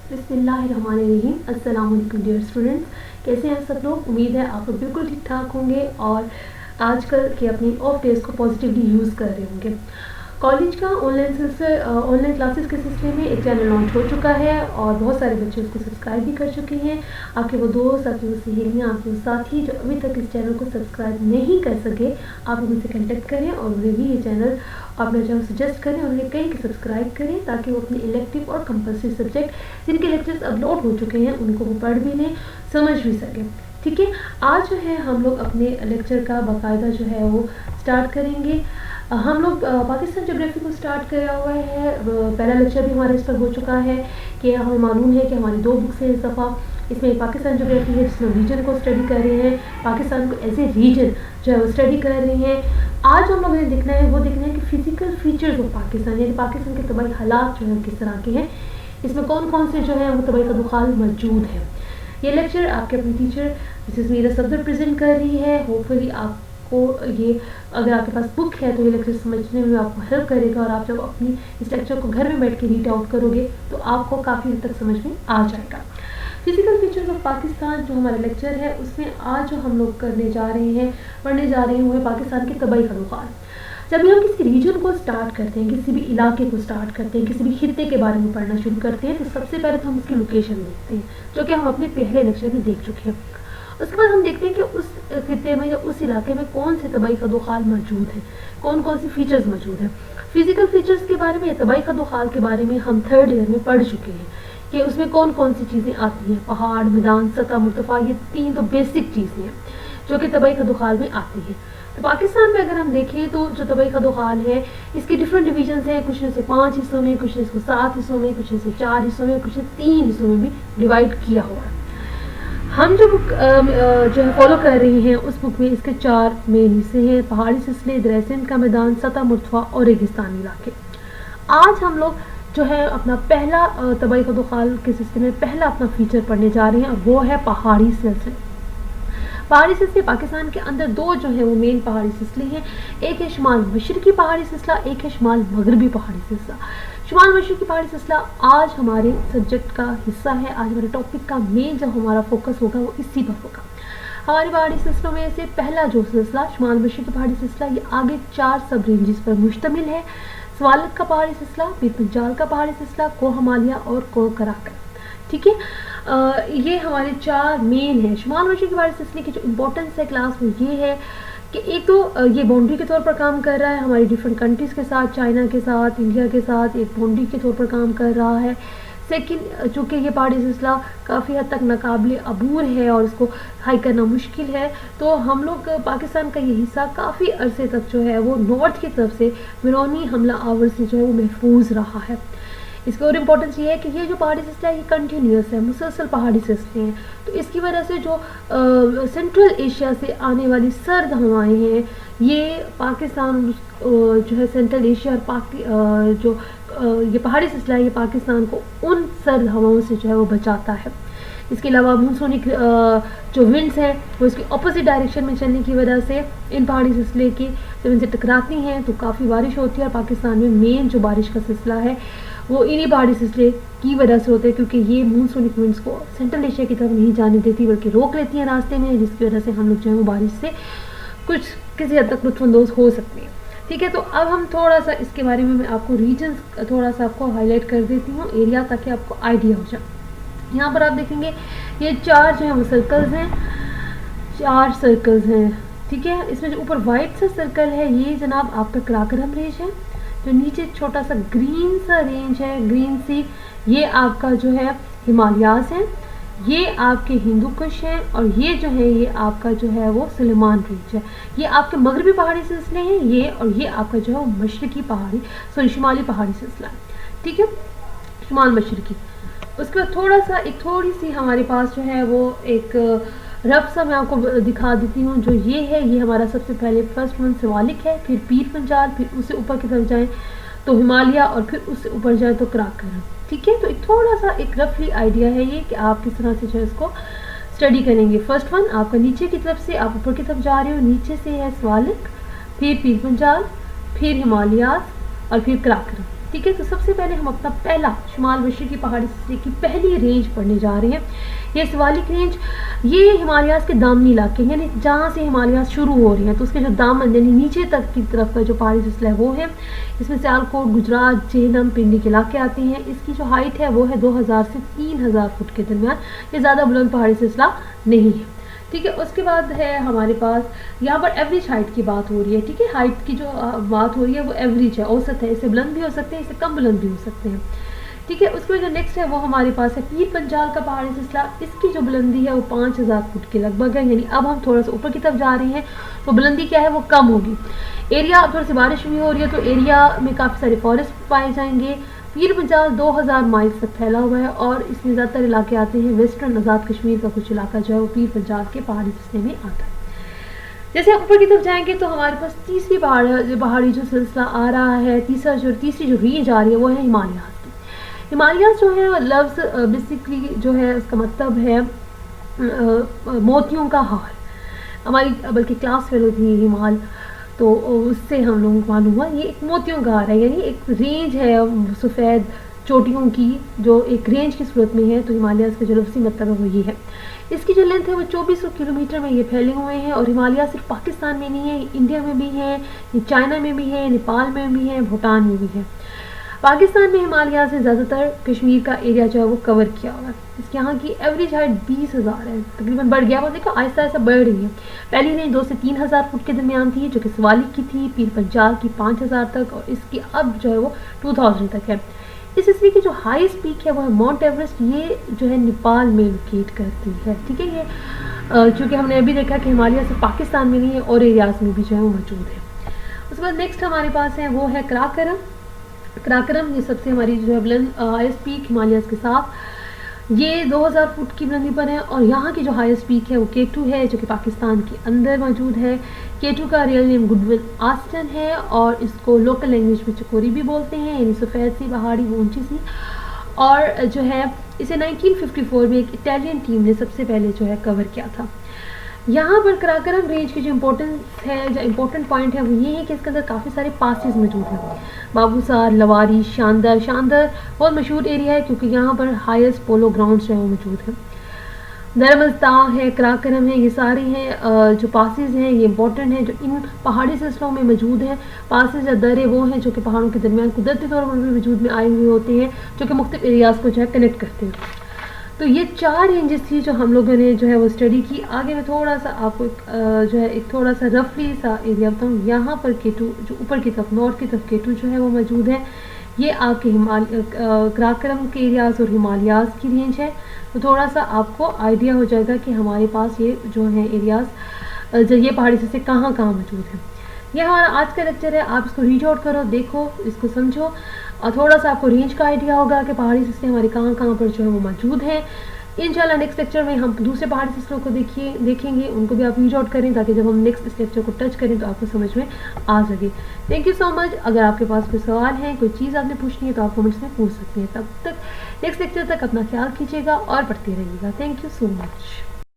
बिस्मिल्लाहिर्रहमानिर्रहीम। अस्सलाम वालेकुम डियर स्टूडेंट्स, कैसे हैं सब लोग। उम्मीद है आप लोग बिल्कुल ठीक ठाक होंगे और आजकल के अपनी ऑफ डेज को पॉजिटिवली यूज़ कर रहे होंगे। कॉलेज का ऑनलाइन क्लासेस के सिलसिले में एक चैनल लॉन्च हो चुका है और बहुत सारे बच्चे उसको सब्सक्राइब भी कर चुके हैं। आपके वो दोस्त, आपकी वो सहेलियाँ, आपके वो साथी जो अभी तक इस चैनल को सब्सक्राइब नहीं कर सके, आप उनसे कंटेक्ट करें और उन्हें भी ये चैनल अपना चैनल सजेस्ट करें और उन्हें कहीं कि सब्सक्राइब करें ताकि वो अपने इलेक्टिव और कंपल्सरी सब्जेक्ट जिनके लेक्चर्स अपलोड हो चुके हैं उनको वो पढ़ भी लें, समझ भी सकें। ठीक है, आज जो है हम लोग अपने लेक्चर का बाकायदा जो है वो स्टार्ट करेंगे। हम लोग पाकिस्तान ज्योग्राफी को स्टार्ट किया हुआ है। पहला लेक्चर भी हमारा इस पर हो चुका है कि हमें मालूम है कि हमारी 2 बुक्स हैं इस दफ़ा। इसमें पाकिस्तान ज्योग्राफी है जिसमें रीजन को स्टडी कर रहे हैं, पाकिस्तान को एज ए रीजन जो है वो स्टडी कर रहे हैं। आज हम लोगों ने देखना है कि फिजिकल फीचर्स ऑफ पाकिस्तान, यानी पाकिस्तान के तबाही हालात जो है किस तरह के हैं, इसमें कौन कौन से जो है वो तबाही का दुखाल मौजूद है। ये लेक्चर आपके अपनी teacher Mrs Meera Safdar present कर रही है। होपफुली आपको ये, अगर आपके पास बुक है तो ये लेक्चर समझने में आपको हेल्प करेगा और आप जब अपनी इस लेक्चर को घर में बैठ के रीड आउट करोगे तो आपको काफ़ी हद तक समझ में आ जाएगा। फिजिकल फीचर्स ऑफ पाकिस्तान जो हमारा लेक्चर है उसमें आज जो हम लोग पढ़ने जा रहे हैं वो है पाकिस्तान के तबाही का दुखाल। जब भी हम किसी रीजन को स्टार्ट करते हैं, किसी भी इलाके को स्टार्ट करते हैं, किसी भी खित्ते के बारे में पढ़ना शुरू करते हैं तो सबसे पहले तो हम उसकी लोकेशन देखते हैं, जो कि हम अपने पहले लेक्चर में देख चुके हैं। उसके बाद हम देखते हैं कि उस खित्ते में या उस इलाके में कौन से तबाही का दुखाल मौजूद है, कौन कौन सी फीचर्स मौजूद हैं। फिजिकल फीचर्स के बारे में या तबाही का दुखाल के बारे में हम 3rd ईयर में पढ़ चुके हैं कि उसमें कौन कौन सी चीज़ें आती हैं। पहाड़, मैदान, सतह, मुर्तफा, ये 3 तो बेसिक चीज़ें हैं जो कि तबाही का दुखाल में आती हैं। तो पाकिस्तान में अगर हम देखें तो जो तबाही का दुखाल है इसके डिफरेंट डिवीजन्स हैं, कुछ में से 5 हिस्सों में, कुछ में से 7 हिस्सों में, कुछ में से 4 हिस्सों में, कुछ में 3 हिस्सों में भी डिवाइड किया हुआ है। हम जो बुक जो है फॉलो कर रही हैं उस बुक में इसके 4 मेन हिस्से हैं: पहाड़ी सिलसिले, दरिया सिंध का मैदान, सतह, मुर्तफा और रेगिस्तानी इलाके। आज हम लोग जो है अपना पहला तबाही का दुखाल के सिलसिले में पहला अपना फीचर पढ़ने जा रहे हैं और वो है पहाड़ी सिलसिले। पहाड़ी सिलसिले पाकिस्तान के अंदर 2 जो है वो मेन पहाड़ी सिलसिले हैं। एक है शुमाल मशरकी पहाड़ी सिलसिला, एक है शुमाल मगरबी पहाड़ी सिलसिला। शुमाल मशरकी पहाड़ी सिलसिला आज हमारे सब्जेक्ट का हिस्सा है। आज हमारे टॉपिक का मेन जब हमारा फोकस होगा वो इसी पर होगा। हमारे पहाड़ी सिलसिलों में से पहला जो सिलसिला शुमाल मशरकी पहाड़ी सिलसिला, ये आगे 4 सब रेंजेस पर मुश्तमिल है: सवालत का पहाड़ी सिलसिला, पीर पंजाल का पहाड़ी सिलसिला, को हिमालय और को कराकल। ठीक है, ये हमारे 4 मेन हैं। शुमाल मशरकी पहाड़ी सिलसिले की जो इम्पोर्टेंस है क्लास में ये है कि एक तो ये बाउंड्री के तौर पर काम कर रहा है हमारी डिफरेंट कंट्रीज़ के साथ, चाइना के साथ, इंडिया के साथ एक बाउंड्री के तौर पर काम कर रहा है। सेकंड, चूँकि ये पहाड़ी सिलसिला काफ़ी हद तक नाकाबिले अबूर है और इसको हाई करना मुश्किल है, तो हम लोग पाकिस्तान का ये हिस्सा काफ़ी अरसे तक जो है वो नॉर्थ की तरफ से फ़िरौनी हमला आवर से जो है वो महफूज रहा है। इसकी और इम्पोर्टेंस ये है कि ये जो पहाड़ी सिलसिला है ये कंटिन्यूस है, मुसलसल पहाड़ी सिलसिले हैं। तो इसकी वजह से जो सेंट्रल एशिया से आने वाली सर्द हवाएं हैं ये पाकिस्तान जो है सेंट्रल एशिया और ये पहाड़ी सिलसिला है ये पाकिस्तान को उन सर्द हवाओं से जो है वो बचाता है। इसके अलावा मानसूनिक जो विंड्स हैं वो इसकी अपोजिट डायरेक्शन में चलने की वजह से इन पहाड़ी सिलसिले की जब इनसे टकराती हैं तो काफ़ी बारिश होती है। और पाकिस्तान में मेन जो बारिश का सिलसिला है वो इन्हीं पहाड़ी सिलसिले की वजह से होता है, क्योंकि ये मानसूनिक विंड्स को सेंट्रल एशिया की तरफ नहीं जाने देती बल्कि रोक लेती हैं रास्ते में, जिसकी वजह से हम लोग जो है वो बारिश से किसी हद तक लुत्फ़अंदोज़ हो सकते हैं। ठीक है, तो अब हम थोड़ा सा इसके बारे में मैं आपको रीजन्स थोड़ा सा आपको हाईलाइट कर देती हूँ, एरिया, ताकि आपको आइडिया हो जाए। यहाँ पर आप देखेंगे ये 4 जो है वो सर्कल्स हैं, 4 सर्कल्स हैं। ठीक है, इसमें जो ऊपर वाइट सा सर्कल है ये जनाब आपका कराकरम रेंज है। जो नीचे छोटा सा ग्रीन सा रेंज है, ग्रीन सी, ये आपका जो है हिमालयाज है, ये आपके हिंदू कुश हैं और ये जो है ये आपका जो है वो सुलेमान रेंज है। ये आपके मगरबी पहाड़ी सिलसिले हैं ये, और ये आपका जो है वो शुमाली पहाड़ी सिलसिला है। ठीक है, शुमाल मशरकी। उसके बाद थोड़ी सी हमारे पास जो है वो एक रफ सा मैं आपको दिखा देती हूँ। जो ये है ये हमारा सबसे पहले फर्स्ट वन सवालिक है, फिर पीर पंजाल, फिर उससे ऊपर की तरफ जाएँ तो हिमालय और फिर उससे ऊपर जाए तो कराकरम। ठीक है, तो एक थोड़ा सा एक रफली आइडिया है ये कि आप किस तरह से जो है इसको स्टडी करेंगे। फर्स्ट वन आपका नीचे की तरफ से आप ऊपर की तरफ जा रहे हो, नीचे से है सवालिक, फिर पीर पंजाल, फिर हिमालयाज और फिर कराकरम। ٹھیک ہے، تو سب سے پہلے ہم اپنا پہلا شمال مشرقی پہاڑی سلسلے کی پہلی رینج پڑھنے جا رہے ہیں. یہ سوالیک رینج، یہ ہمالیاز کے دامنی علاقے یعنی جہاں سے ہمالیاز شروع ہو رہی ہیں تو اس کے جو دامن یعنی نیچے تک کی طرف کا جو پہاڑی سلسلہ ہے وہ ہے. اس میں سیالکوٹ، گجرات، جہلم، پنڈی کے علاقے آتے ہیں. اس کی جو ہائٹ ہے وہ ہے 2000 سے 3000 فٹ کے درمیان. یہ زیادہ بلند پہاڑی سلسلہ نہیں ہے. ٹھیک ہے، اس کے بعد ہے ہمارے پاس یہاں پر ایوریج ہائٹ کی بات ہو رہی ہے. ٹھیک ہے، ہائٹ کی جو بات ہو رہی ہے وہ ایوریج ہے، اوسط ہے. اس سے بلند بھی ہو سکتے ہیں، اس سے کم بلند بھی ہو سکتے ہیں. ٹھیک ہے، اس کے بعد جو نیکسٹ ہے وہ ہمارے پاس ہے پیر پنجال کا پہاڑی سلسلہ. اس کی جو بلندی ہے وہ 5000 فٹ کے لگ بھگ ہے. یعنی اب ہم تھوڑا سا اوپر کی طرف جا رہے ہیں تو بلندی کیا ہے وہ کم ہوگی. ایریا، اب تھوڑی سی بارش بھی ہو رہی ہے تو ایریا میں کافی سارے فارسٹ پائے جائیں گے. پیر پنجال 2000 مائل تک پھیلا ہوا ہے اور اس میں زیادہ تر علاقے آتے ہیں. ویسٹرن آزاد کشمیر کا کچھ علاقہ جو ہے وہ پیر پنجال کے پہاڑی سلسلے میں آتا ہے. جیسے ہم اوپر کی طرف جائیں گے تو ہمارے پاس تیسری پہاڑی جو سلسلہ آ رہا ہے، تیسری جو رینج آ رہی ہے وہ ہے ہمالیاز کی. ہمالیاز جو ہے لفظ بیسکلی جو ہے اس کا مطلب ہے موتیوں کا ہار. ہماری بلکہ کلاس فیلو تھی ہمال، تو اس سے ہم لوگوں کو معلوم ہوا یہ ایک موتیوں کا ہار ہے. یعنی ایک رینج ہے سفید چوٹیوں کی جو ایک رینج کی صورت میں ہے. تو ہمالیاز کا جو لفظی مطلب ہے وہ یہ ہے. اس کی جو لینتھ ہے وہ 2400 کلومیٹر میں یہ پھیلے ہوئے ہیں. اور ہمالیہ صرف پاکستان میں نہیں ہے، انڈیا میں بھی ہے، چائنا میں بھی ہے، نیپال میں بھی ہے، بھوٹان میں بھی ہے. پاکستان میں ہمالیہ سے زیادہ تر کشمیر کا ایریا جو ہے وہ کور کیا ہوا ہے. اس کے یہاں کی ایوریج ہائٹ 20000 ہے، تقریباً بڑھ گیا. وہ دیکھو آہستہ آہستہ بڑھ رہی ہے. پہلی رینج 2 سے 3000 فٹ کے درمیان تھی جو کہ سوالیک کی تھی، پیر پنجال کی 5000 تک، اور اس کی اب جو ہے وہ 2000 تک ہے. اس سلسلے کی جو ہائیسٹ پیک ہے وہ ہے ماؤنٹ ایوریسٹ. یہ جو ہے نیپال میں لوکیٹ کرتی ہے. ٹھیک ہے، یہ چونکہ ہم نے ابھی دیکھا کہ ہمالیہ سے پاکستان میں نہیں ہے اور ایریاز میں بھی جو ہے وہ موجود ہے. اس کے بعد نیکسٹ ہمارے پاس ہے وہ ہے کراکرم. کراکرم یہ سب سے ہماری جو ہے بلند ہائیسٹ پیک ہمالیاز کے ساتھ. یہ 2000 فٹ کی بلندی پر ہے اور یہاں کی جو ہائیسٹ پیک ہے وہ K2 ہے جو کہ پاکستان کے اندر موجود ہے. K2 کا real name Godwin Austen ہے اور اس کو لوکل لینگویج میں چکوری بھی بولتے ہیں. یعنی سفید سی پہاڑی وہ اونچی سی. اور جو ہے اسے 1954 میں ایک اٹیلین ٹیم نے سب سے پہلے جو ہے کور کیا تھا. یہاں پر کراکرم رینج کی جو امپورٹنس ہے، جو امپورٹنٹ پوائنٹ ہے وہ یہ ہے کہ اس کے اندر کافی سارے پاسز موجود ہیں. بابوسار، لواری، شاندر بہت مشہور ایریا ہے کیونکہ یہاں پر ہائیسٹ پولو گراؤنڈز جو ہے وہ موجود ہیں. درمزتا ہے، کراکرم ہے، یہ سارے ہیں جو پاسز ہیں یہ امپورٹنٹ ہیں جو ان پہاڑی سلسلوں میں موجود ہیں. پاسز یا درے وہ ہیں جو کہ پہاڑوں کے درمیان قدرتی طور پر بھی وجود میں آئے ہوئے ہوتے ہیں جو کہ مختلف ایریاز کو جو ہے کنیکٹ کرتے ہیں. تو یہ 4 رینجز تھی جو ہم لوگوں نے جو ہے وہ اسٹڈی کی. آگے میں تھوڑا سا آپ کو جو ہے ایک تھوڑا سا رفلی سا ایریا بتاؤں. یہاں پر K2 جو اوپر کی طرف نارتھ کی طرف K2 جو ہے وہ موجود ہے. یہ آپ کے کراکرم کے ایریاز اور ہمالیاز کی رینج ہے. تو تھوڑا سا آپ کو آئیڈیا ہو جائے گا کہ ہمارے پاس یہ جو ہیں ایریاز یہ پہاڑی سلسلے کہاں موجود ہیں. یہ ہمارا آج کا لیکچر ہے. آپ اس کو ریڈ آؤٹ کرو، دیکھو، اس کو سمجھو اور تھوڑا سا آپ کو رینج کا آئیڈیا ہوگا کہ پہاڑی سلسلے ہمارے کہاں پر جو ہے وہ موجود ہیں. انشاءاللہ نیکسٹ لیکچر میں ہم دوسرے پہاڑی سلسلوں کو دیکھیں گے. ان کو بھی آپ ریڈ آؤٹ کریں تاکہ جب ہم نیکسٹ اس لیکچر کو ٹچ کریں تو آپ کو سمجھ میں آ سکے. تھینک یو سو مچ. اگر آپ کے پاس کوئی سوال ہے، کوئی چیز آپ نے پوچھنی ہے تو آپ کمنٹس میں پوچھ سکتے ہیں. تب تک نیکسٹ لیکچر تک اپنا خیال کیجیے گا اور پڑھتے رہیے گا. Thank you so much.